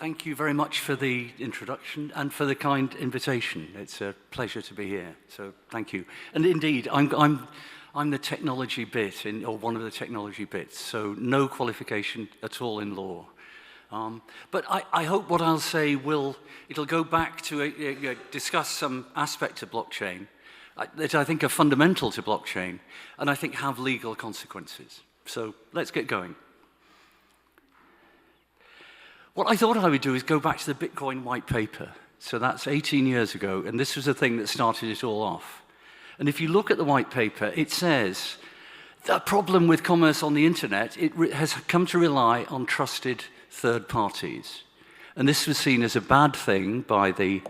Thank you very much for the introduction and for the kind invitation. It's a pleasure to be here, so thank you. And indeed, I'm the technology bit, or one of the technology bits, so no qualification at all in law. But I hope what I'll say it'll go back to discuss some aspects of blockchain that I think are fundamental to blockchain, and I think have legal consequences. So let's get going. What I thought I would do is go back to the Bitcoin white paper. So that's 18 years ago, and this was the thing that started it all off. And if you look at the white paper, it says the problem with commerce on the internet, it has come to rely on trusted third parties. And this was seen as a bad thing by the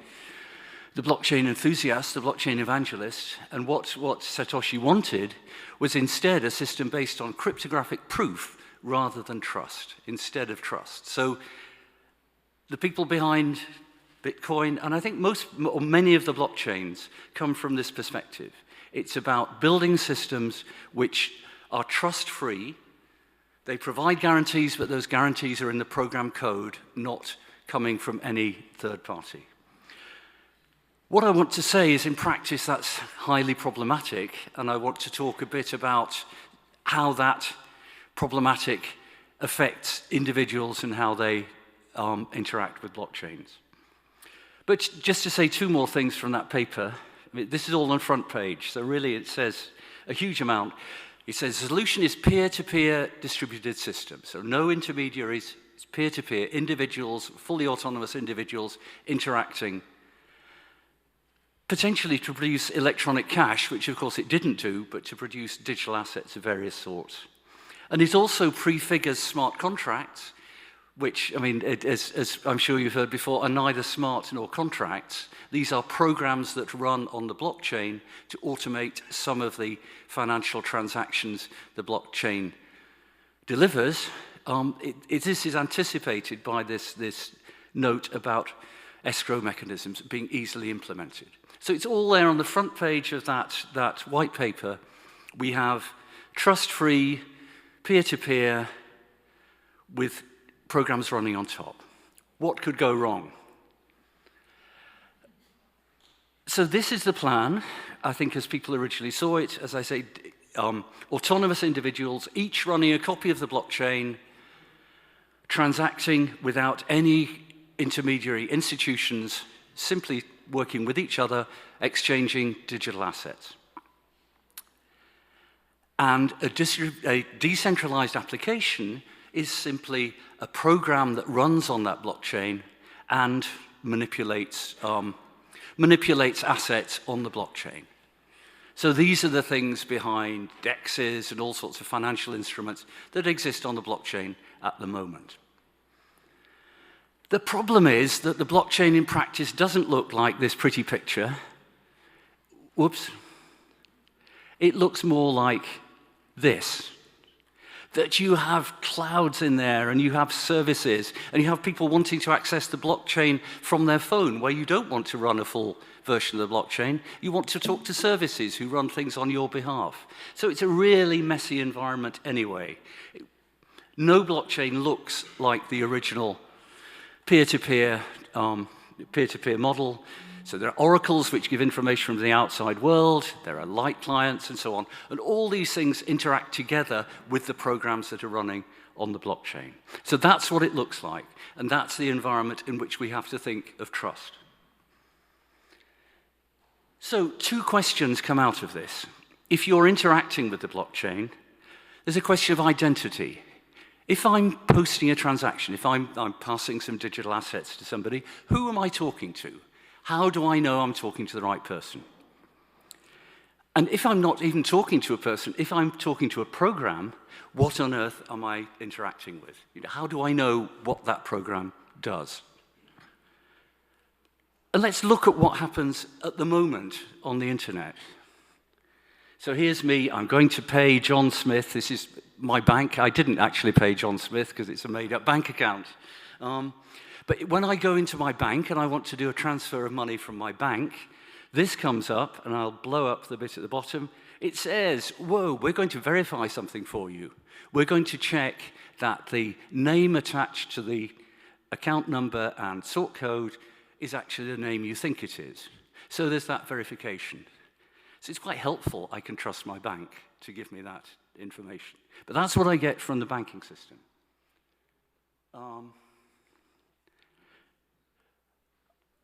blockchain enthusiasts, the blockchain evangelists, and what Satoshi wanted was instead a system based on cryptographic proof rather than trust, instead of trust. So the people behind Bitcoin, and I think many of the blockchains come from this perspective. It's about building systems which are trust-free. They provide guarantees, but those guarantees are in the program code, not coming from any third party. What I want to say is, in practice, that's highly problematic, and I want to talk a bit about how that problematic affects individuals and how they interact with blockchains. But just to say two more things from that paper, this is all on the front page, so really it says a huge amount. It says the solution is peer-to-peer distributed systems, so no intermediaries, it's peer-to-peer, individuals, fully autonomous individuals interacting, potentially to produce electronic cash, which of course it didn't do, but to produce digital assets of various sorts. And it also prefigures smart contracts, which, I mean, as I'm sure you've heard before, are neither smart nor contracts. These are programs that run on the blockchain to automate some of the financial transactions the blockchain delivers. This is anticipated by this note about escrow mechanisms being easily implemented. So it's all there on the front page of that white paper. We have trust-free, peer-to-peer, with programs running on top. What could go wrong? So this is the plan, I think, as people originally saw it. As I say, autonomous individuals, each running a copy of the blockchain, transacting without any intermediary institutions, simply working with each other, exchanging digital assets. And a decentralized application is simply a program that runs on that blockchain and manipulates assets on the blockchain. So these are the things behind DEXs and all sorts of financial instruments that exist on the blockchain at the moment. The problem is that the blockchain in practice doesn't look like this pretty picture. Whoops. It looks more like this. That you have clouds in there, and you have services, and you have people wanting to access the blockchain from their phone, where you don't want to run a full version of the blockchain. You want to talk to services who run things on your behalf. So it's a really messy environment anyway. No blockchain looks like the original peer-to-peer model. So there are oracles which give information from the outside world, there are light clients and so on, and all these things interact together with the programs that are running on the blockchain. So that's what it looks like, and that's the environment in which we have to think of trust. So two questions come out of this. If you're interacting with the blockchain, there's a question of identity. If I'm posting a transaction, if I'm passing some digital assets to somebody, who am I talking to? How do I know I'm talking to the right person? And if I'm not even talking to a person, if I'm talking to a program, what on earth am I interacting with? How do I know what that program does? And let's look at what happens at the moment on the internet. So here's me, I'm going to pay John Smith. This is my bank. I didn't actually pay John Smith because it's a made-up bank account. But when I go into my bank and I want to do a transfer of money from my bank, this comes up, and I'll blow up the bit at the bottom. It says, whoa, we're going to verify something for you. We're going to check that the name attached to the account number and sort code is actually the name you think it is. So there's that verification. So it's quite helpful. I can trust my bank to give me that information. But that's what I get from the banking system.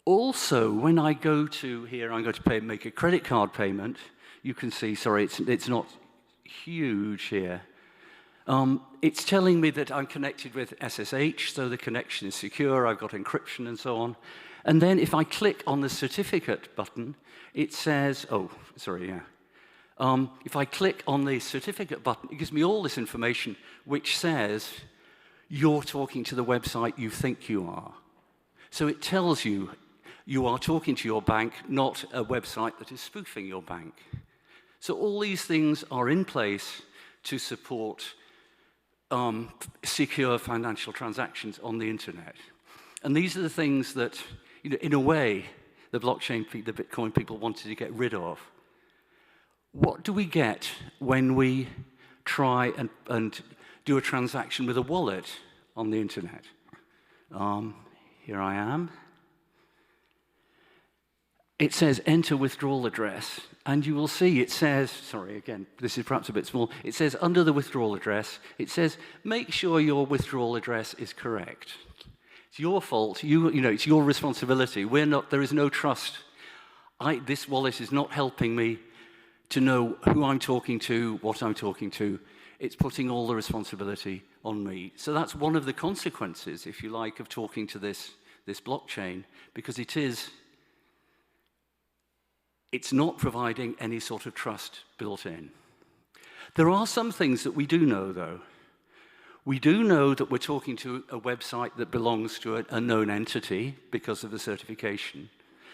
Also, when I go to here, I'm going to make a credit card payment. You can see, sorry, it's not huge here. It's telling me that I'm connected with SSH, so the connection is secure, I've got encryption and so on. And then if I click on the certificate button, it says, if I click on the certificate button, it gives me all this information which says, you're talking to the website you think you are. So it tells you you are talking to your bank, not a website that is spoofing your bank. So all these things are in place to support secure financial transactions on the internet. And these are the things that, in a way, the blockchain, the Bitcoin people wanted to get rid of. What do we get when we try and do a transaction with a wallet on the internet? Here I am. It says enter withdrawal address, and you will see it says, sorry, again, this is perhaps a bit small, it says under the withdrawal address, it says make sure your withdrawal address is correct. It's your fault, it's your responsibility. There is no trust. This wallet is not helping me to know who I'm talking to, what I'm talking to. It's putting all the responsibility on me. So that's one of the consequences, if you like, of talking to this blockchain, because it's not providing any sort of trust built in. There are some things that we do know, though. We do know that we're talking to a website that belongs to a known entity because of the certification.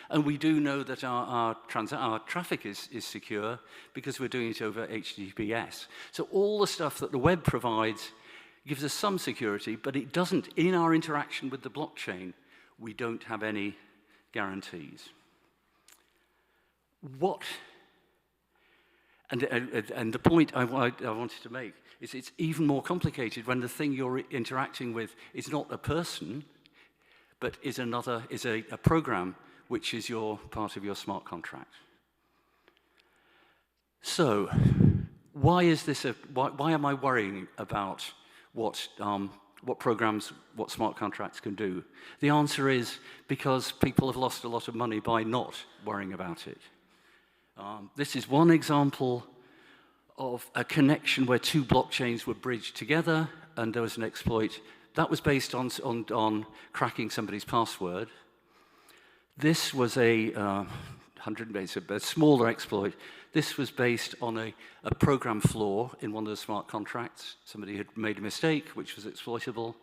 And we do know that our traffic is secure because we're doing it over HTTPS. So all the stuff that the web provides gives us some security, but it doesn't, in our interaction with the blockchain, we don't have any guarantees. And the point I wanted to make is it's even more complicated when the thing you're interacting with is not a person, but is a program which is part of your smart contract. So, why am I worrying about what programs, what smart contracts can do? The answer is because people have lost a lot of money by not worrying about it. This is one example of a connection where two blockchains were bridged together, and there was an exploit. That was based on cracking somebody's password. This was a smaller exploit. This was based on a program flaw in one of the smart contracts. Somebody had made a mistake, which was exploitable.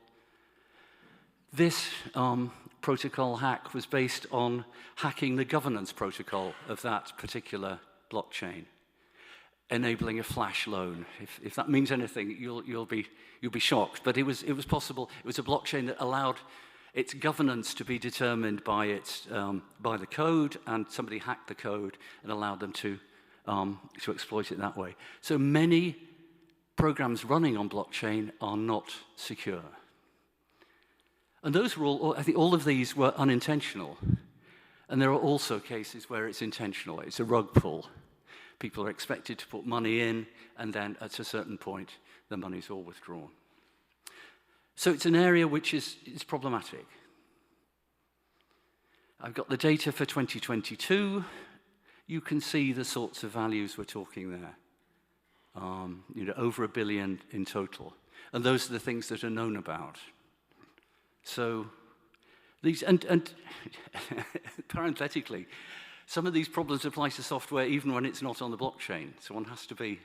This protocol hack was based on hacking the governance protocol of that particular blockchain, enabling a flash loan. If that means anything, you'll be shocked. But it was possible. It was a blockchain that allowed its governance to be determined by the code, and somebody hacked the code and allowed them to exploit it that way. So many programs running on blockchain are not secure. And those were I think all of these were unintentional. And there are also cases where it's intentional. It's a rug pull. People are expected to put money in, and then at a certain point, the money's all withdrawn. So it's an area which is problematic. I've got the data for 2022. You can see the sorts of values we're talking there. Over $1 billion in total. And those are the things that are known about. So these, and parenthetically, some of these problems apply to software even when it's not on the blockchain. So one has to be,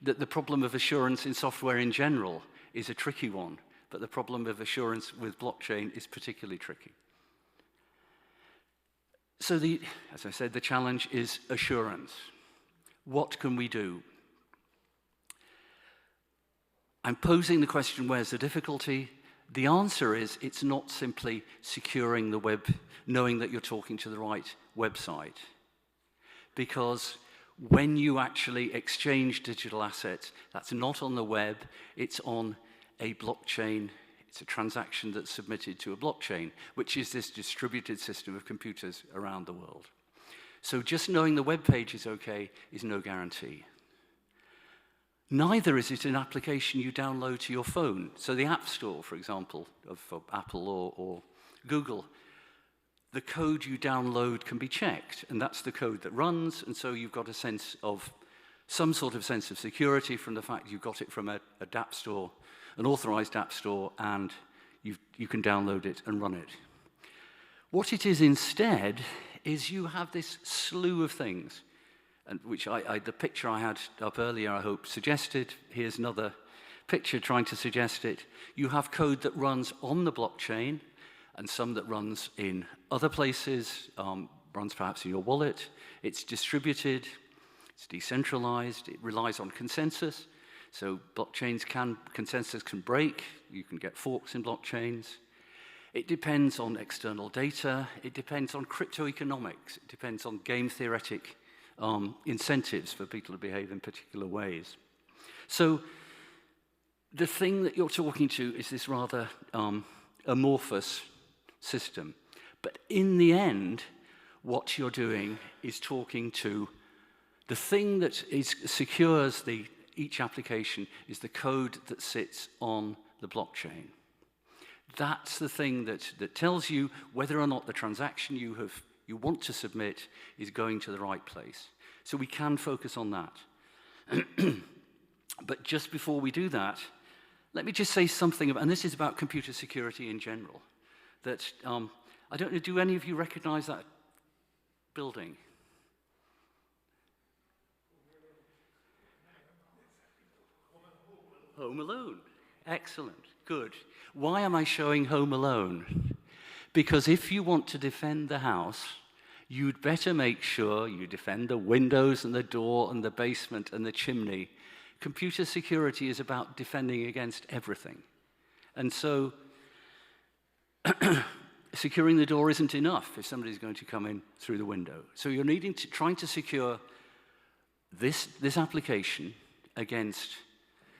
the problem of assurance in software in general is a tricky one, but the problem of assurance with blockchain is particularly tricky. So as I said, the challenge is assurance. What can we do? I'm posing the question, where's the difficulty? The answer is it's not simply securing the web, knowing that you're talking to the right website. Because when you actually exchange digital assets, that's not on the web, it's on a blockchain It's a transaction that's submitted to a blockchain, which is this distributed system of computers around the world. So just knowing the web page is okay is no guarantee. Neither is it an application you download to your phone. So the App Store, for example, of Apple or Google, the code you download can be checked, and that's the code that runs, and so you've got a sense of, some sort of sense of security from the fact you got it from a app store, an authorized app store, and you can download it and run it. What it is instead is you have this slew of things, and which the picture I had up earlier, I hope, suggested. Here's another picture trying to suggest it. You have code that runs on the blockchain, and some that runs in other places, runs perhaps in your wallet. It's distributed, it's decentralized, it relies on consensus. So consensus can break, you can get forks in blockchains. It depends on external data, it depends on cryptoeconomics, it depends on game theoretic incentives for people to behave in particular ways. So the thing that you're talking to is this rather amorphous system. But in the end, what you're doing is talking to the thing that secures each application is the code that sits on the blockchain. That's the thing that tells you whether or not the transaction you want to submit is going to the right place. So we can focus on that. But just before we do that, let me just say something about, and this is about computer security in general, that I don't know, do any of you recognize that building? Home Alone. Excellent. Good. Why am I showing Home Alone? Because if you want to defend the house, you'd better make sure you defend the windows and the door and the basement and the chimney. Computer security is about defending against everything. And so securing the door isn't enough if somebody's going to come in through the window. So you're trying to secure this application against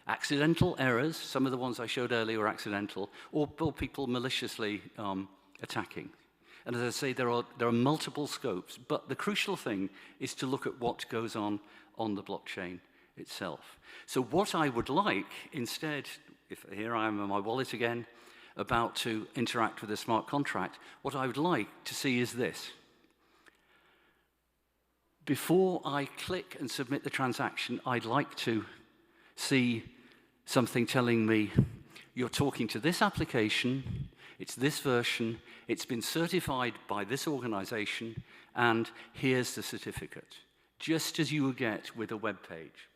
accidental errors. Some of the ones I showed earlier were accidental, or people maliciously attacking. And as I say, there are multiple scopes, but the crucial thing is to look at what goes on the blockchain itself. So what I would like instead, if here I am in my wallet again, about to interact with a smart contract, what I would like to see is this. Before I click and submit the transaction, I'd like to see something telling me, you're talking to this application, it's this version, it's been certified by this organization, and here's the certificate, just as you would get with a web page.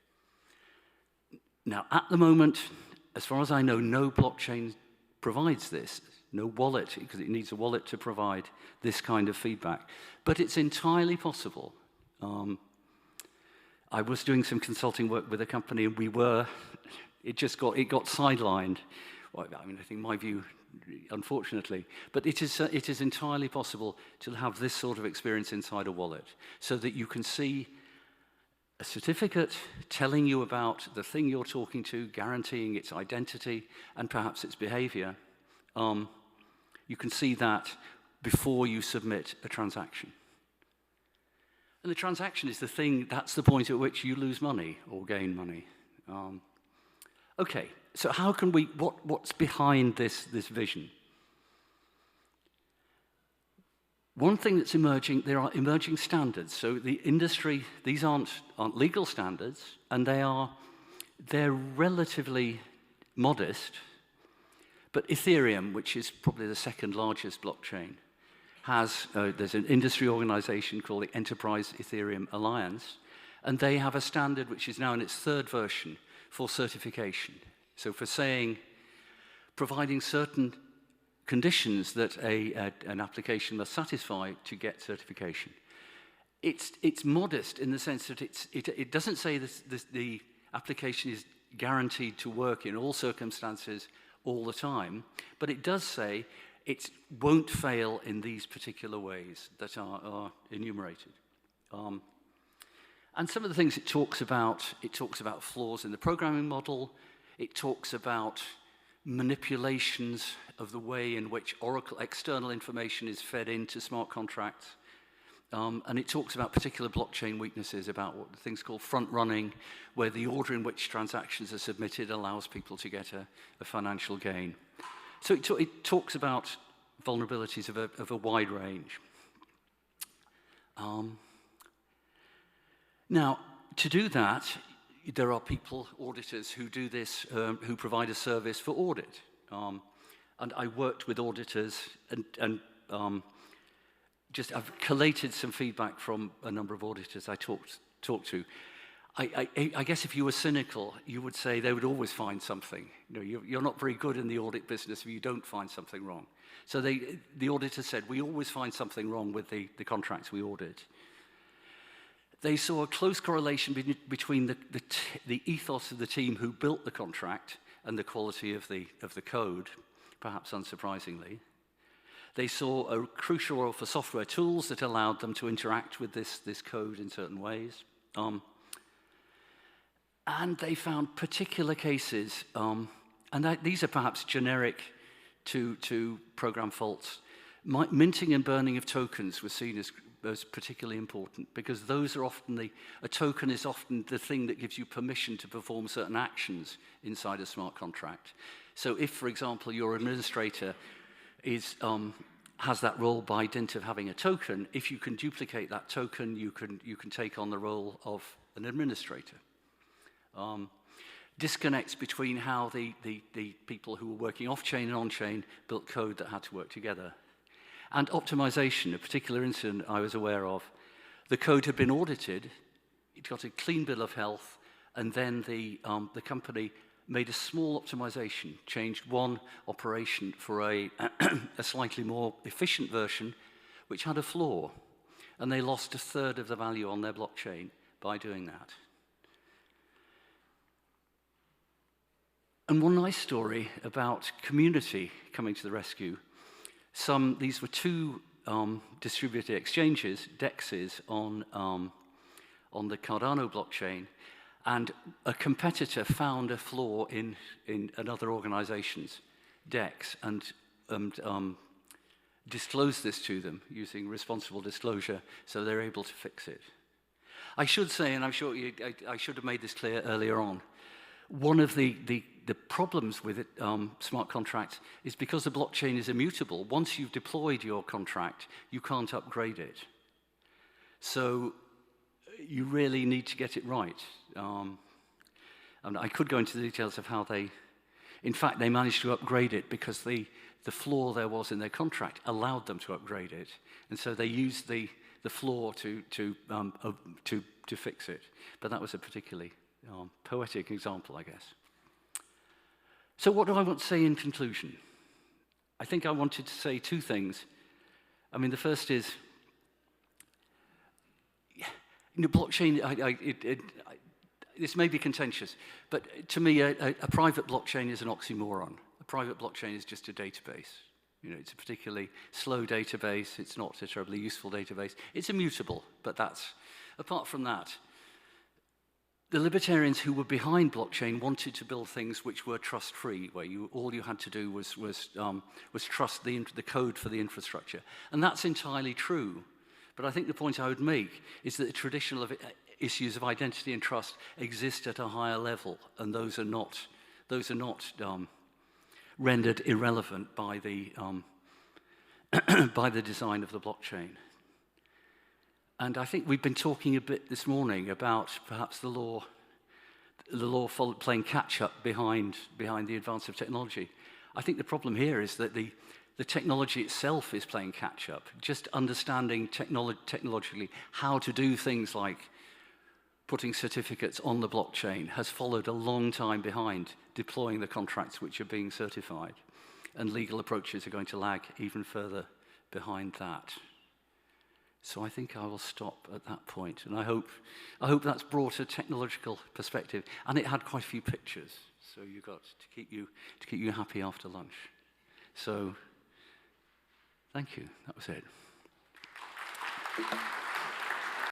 Now, at the moment, as far as I know, no blockchain provides this, no wallet, because it needs a wallet to provide this kind of feedback. But it's entirely possible. I was doing some consulting work with a company, and it got sidelined. Well, I mean, I think my view, unfortunately, but it is entirely possible to have this sort of experience inside a wallet, so that you can see a certificate telling you about the thing you're talking to, guaranteeing its identity and perhaps its behavior. You can see that before you submit a transaction. And the transaction is the thing, that's the point at which you lose money or gain money. Okay, so how can we, what's behind this vision? One thing that's emerging, there are emerging standards. So the industry, these aren't legal standards, and they're relatively modest. But Ethereum, which is probably the second largest blockchain, there's an industry organization called the Enterprise Ethereum Alliance, and they have a standard which is now in its third version for certification. So for saying, providing certain conditions that an application must satisfy to get certification. It's modest in the sense that it doesn't say the application is guaranteed to work in all circumstances all the time, but it does say it won't fail in these particular ways that are enumerated. And some of the things it talks about flaws in the programming model. It talks about manipulations of the way in which Oracle external information is fed into smart contracts. And it talks about particular blockchain weaknesses, about what things called front running, where the order in which transactions are submitted allows people to get a financial gain. So it talks about vulnerabilities of a wide range. Now, to do that, there are people, auditors, who do this, who provide a service for audit. And I worked with auditors and I've collated some feedback from a number of auditors I talked to. I guess if you were cynical, you would say they would always find something. You're not very good in the audit business if you don't find something wrong. So the auditor said, we always find something wrong with the contracts we audit. They saw a close correlation between the ethos of the team who built the contract and the quality of the code, perhaps unsurprisingly. They saw a crucial role for software tools that allowed them to interact with this code in certain ways. And they found particular cases, these are perhaps generic to program faults. Minting and burning of tokens was seen as particularly important, because those are often a token is often the thing that gives you permission to perform certain actions inside a smart contract. So if, for example, your administrator has that role by dint of having a token, if you can duplicate that token, you can take on the role of an administrator. Disconnects between how the people who were working off-chain and on-chain built code that had to work together. And optimization, a particular incident I was aware of. The code had been audited, it got a clean bill of health, and then the company made a small optimization, changed one operation for a slightly more efficient version, which had a flaw. And they lost a third of the value on their blockchain by doing that. And one nice story about community coming to the rescue. These were two distributed exchanges, DEXs, on the Cardano blockchain, and a competitor found a flaw in another organization's DEX and disclosed this to them using responsible disclosure, so they're able to fix it. I should say, and I'm sure I should have made this clear earlier on, one of the problems with it, smart contracts is because the blockchain is immutable. Once you've deployed your contract, you can't upgrade it. So you really need to get it right. And I could go into the details of how in fact, they managed to upgrade it because the flaw there was in their contract allowed them to upgrade it. And so they used the flaw to fix it. But that was a particularly poetic example, I guess. So what do I want to say in conclusion? I think I wanted to say two things. I mean, the first is, blockchain, this may be contentious, but to me, a private blockchain is an oxymoron. A private blockchain is just a database. It's a particularly slow database. It's not a terribly useful database. It's immutable, but apart from that, the libertarians who were behind blockchain wanted to build things which were trust-free, where all you had to do was trust the code for the infrastructure. And that's entirely true. But I think the point I would make is that the traditional issues of identity and trust exist at a higher level, and those are not rendered irrelevant by the by the design of the blockchain. And I think we've been talking a bit this morning about perhaps the law playing catch-up behind the advance of technology. I think the problem here is that the technology itself is playing catch-up. Just understanding technologically how to do things like putting certificates on the blockchain has followed a long time behind deploying the contracts which are being certified. And legal approaches are going to lag even further behind that. So I think I will stop at that point, and I hope that's brought a technological perspective, and it had quite a few pictures, so you got to keep you happy after lunch. So, thank you. That was it.